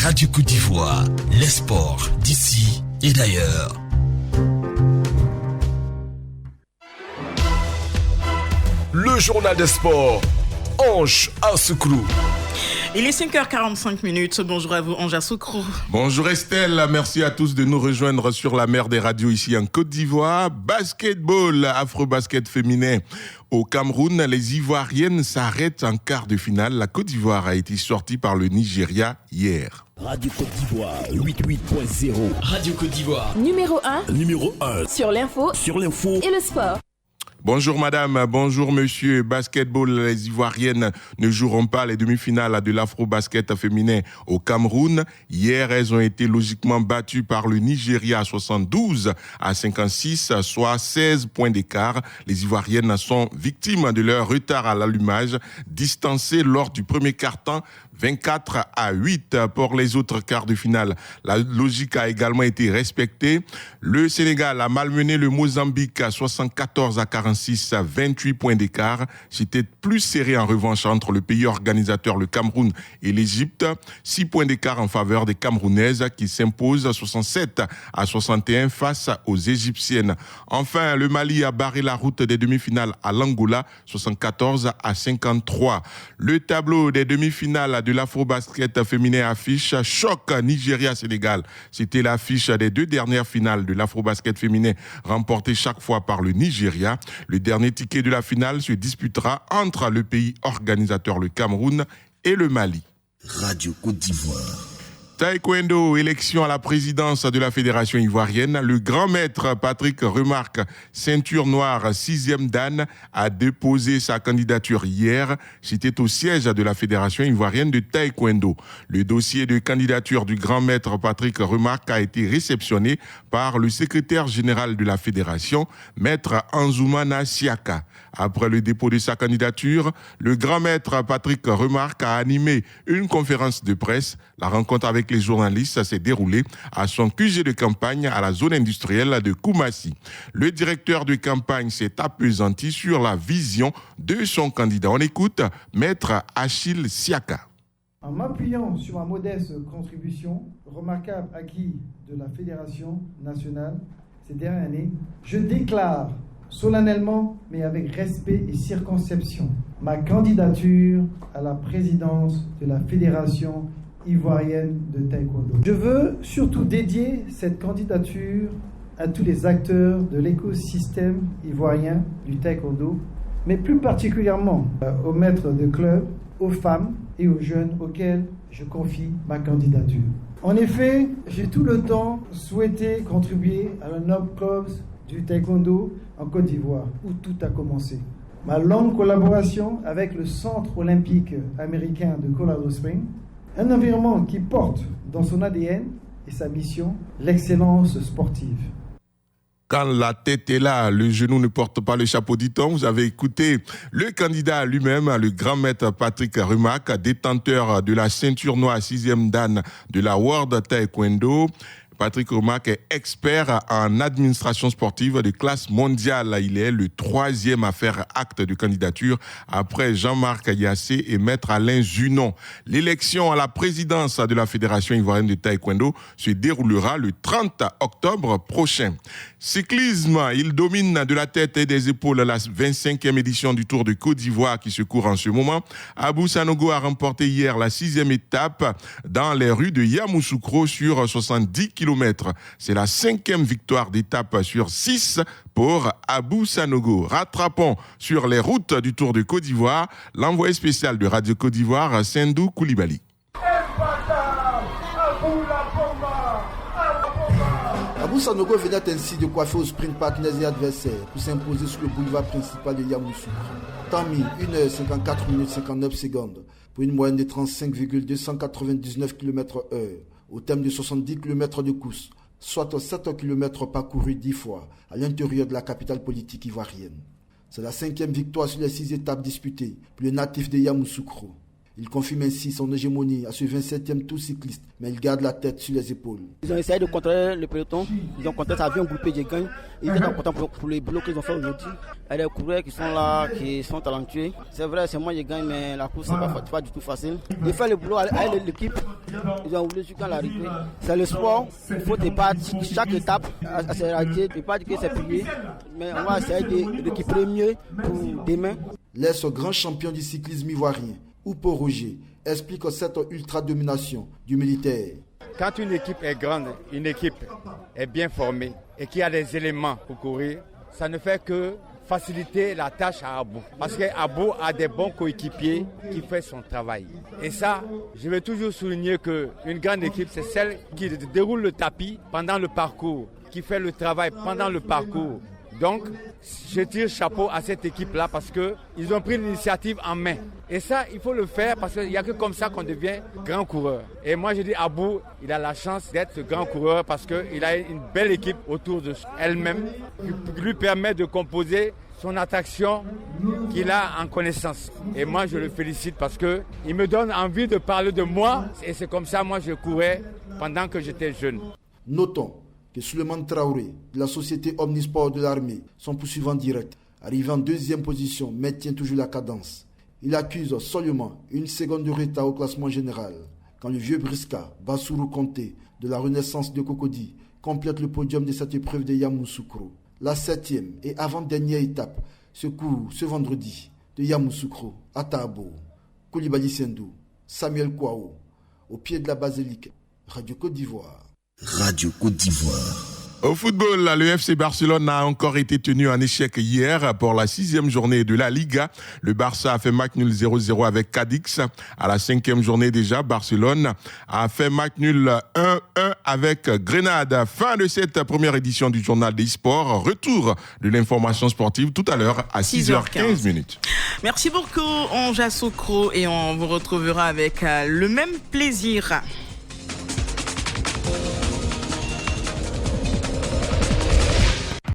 Radio Côte d'Ivoire, les sports d'ici et d'ailleurs. Le journal des sports, Ange Assoukro. Il est 5h45. Bonjour à vous, Ange Assoukro. Bonjour Estelle, merci à tous de nous rejoindre sur la mer des radios ici en Côte d'Ivoire. Basketball, Afro-basket féminin. Au Cameroun, les Ivoiriennes s'arrêtent en quart de finale. La Côte d'Ivoire a été sortie par le Nigeria hier. Radio Côte d'Ivoire, 88.0. Radio Côte d'Ivoire. Numéro 1. Numéro 1. Sur l'info. Et le sport. Bonjour madame, bonjour monsieur. Basketball, les Ivoiriennes ne joueront pas les demi-finales de l'Afro-basket féminin au Cameroun. Hier, elles ont été logiquement battues par le Nigeria 72-56, soit 16 points d'écart. Les Ivoiriennes sont victimes de leur retard à l'allumage, distancées lors du premier quart-temps 24-8 pour les autres quarts de finale. La logique a également été respectée. Le Sénégal a malmené le Mozambique à 74-46, 28 points d'écart. C'était plus serré en revanche entre le pays organisateur, le Cameroun, et l'Égypte. 6 points d'écart en faveur des Camerounaises qui s'imposent 67-61 face aux Égyptiennes. Enfin, le Mali a barré la route des demi-finales à l'Angola, 74-53. Le tableau des demi-finales de l'Afro-basket féminin affiche choc Nigeria-Sénégal. C'était l'affiche des deux dernières finales de l'Afro-basket féminin remportée chaque fois par le Nigeria. Le dernier ticket de la finale se disputera entre le pays organisateur, le Cameroun, et le Mali. Radio Côte d'Ivoire. Taekwondo, élection à la présidence de la Fédération ivoirienne. Le grand maître Patrick Remarque, ceinture noire 6e dan, a déposé sa candidature hier. C'était au siège de la Fédération ivoirienne de Taekwondo. Le dossier de candidature du grand maître Patrick Remarque a été réceptionné par le secrétaire général de la Fédération, maître Anzoumana Siaka. Après le dépôt de sa candidature, le grand maître Patrick Remarque a animé une conférence de presse. La rencontre avec les journalistes s'est déroulée à son QG de campagne à la zone industrielle de Koumassi. Le directeur de campagne s'est appesanti sur la vision de son candidat. On écoute maître Achille Siaka. En m'appuyant sur ma modeste contribution, remarquable acquis de la Fédération nationale ces dernières années, je déclare solennellement, mais avec respect et circonspection, ma candidature à la présidence de la Fédération ivoirienne de taekwondo. Je veux surtout dédier cette candidature à tous les acteurs de l'écosystème ivoirien du taekwondo, mais plus particulièrement aux maîtres de club, aux femmes et aux jeunes auxquels je confie ma candidature. En effet, j'ai tout le temps souhaité contribuer à un noble club du taekwondo en Côte d'Ivoire, où tout a commencé. Ma longue collaboration avec le Centre olympique américain de Colorado Springs, un environnement qui porte dans son ADN et sa mission l'excellence sportive. Quand la tête est là, le genou ne porte pas le chapeau, dit-on. Vous avez écouté le candidat lui-même, le grand maître Patrick Remarque, détenteur de la ceinture noire 6e dan de la World Taekwondo. Patrick Remarque est expert en administration sportive de classe mondiale. Il est le 3e à faire acte de candidature après Jean-Marc Yassé et maître Alain Zunon. L'élection à la présidence de la Fédération ivoirienne de taekwondo se déroulera le 30 octobre prochain. Cyclisme, il domine de la tête et des épaules la 25e édition du Tour de Côte d'Ivoire qui se court en ce moment. Abou Sanogo a remporté hier la 6e étape dans les rues de Yamoussoukro sur 70 km. C'est la 5e victoire d'étape sur 6 pour Abou Sanogo. Rattrapons sur les routes du Tour de Côte d'Ivoire l'envoyé spécial de Radio Côte d'Ivoire, Sendou Koulibaly. Abou Sanogo venait ainsi de coiffer au sprint partenaires et adversaires pour s'imposer sur le boulevard principal de Yamoussoukro. Temps mis 1h54 minutes 59 secondes pour une moyenne de 35,299 km/h. Au terme de 70 km de course, soit 7 km parcourus 10 fois à l'intérieur de la capitale politique ivoirienne. C'est la 5e victoire sur les 6 étapes disputées pour le natif de Yamoussoukro. Il confirme ainsi son hégémonie à ce 27e tour cycliste, mais il garde la tête sur les épaules. Ils ont essayé de contrôler le peloton, ils ont contrôlé ça vient groupé de gagne. Ils étaient contents pour les boulots qu'ils ont fait aujourd'hui. Il y a des coureurs qui sont là, qui sont talentueux. C'est vrai, c'est moi qui gagne, mais la course, c'est pas du tout facile. Ils font le boulot avec l'équipe, ils ont voulu jusqu'à l'arrivée. C'est le sport, il faut débattre chaque étape à ses réalités, ne pas dire que c'est plié, mais on va essayer de récupérer mieux pour demain. L'ex grand champion du cyclisme ivoirien, Oupo Roger, explique cette ultra-domination du militaire. Quand une équipe est grande, une équipe est bien formée et qu'il y a des éléments pour courir, ça ne fait que faciliter la tâche à Abou. Parce qu'Abou a des bons coéquipiers qui font son travail. Et ça, je vais toujours souligner qu'une grande équipe, c'est celle qui déroule le tapis pendant le parcours, qui fait le travail pendant le parcours. Donc, je tire chapeau à cette équipe-là parce qu'ils ont pris l'initiative en main. Et ça, il faut le faire parce qu'il n'y a que comme ça qu'on devient grand coureur. Et moi, je dis Abou, il a la chance d'être grand coureur parce qu'il a une belle équipe autour de elle-même qui lui permet de composer son attraction qu'il a en connaissance. Et moi, je le félicite parce qu'il me donne envie de parler de moi. Et c'est comme ça, moi, je courais pendant que j'étais jeune. Notons que Souleymane Traoré de la société Omnisport de l'armée, son poursuivant direct, arrivé en deuxième position, maintient toujours la cadence. Il accuse seulement une seconde de retard au classement général, quand le vieux Briska, Bassourou Conté, de la Renaissance de Cocody, complète le podium de cette épreuve de Yamoussoukro. La 7e et avant-dernière étape se court ce vendredi de Yamoussoukro à Tabo. Koulibaly Sendou, Samuel Kouao, au pied de la basilique, Radio Côte d'Ivoire. Radio Côte d'Ivoire. Au football, le FC Barcelone a encore été tenu en échec hier pour la 6e journée de la Liga. Le Barça a fait match nul 0-0 avec Cadix. À la 5e journée déjà, Barcelone a fait match nul 1-1 avec Grenade. Fin de cette première édition du journal des sports. Retour de l'information sportive tout à l'heure à 6h15. Merci beaucoup, Onja Sokro, et on vous retrouvera avec le même plaisir.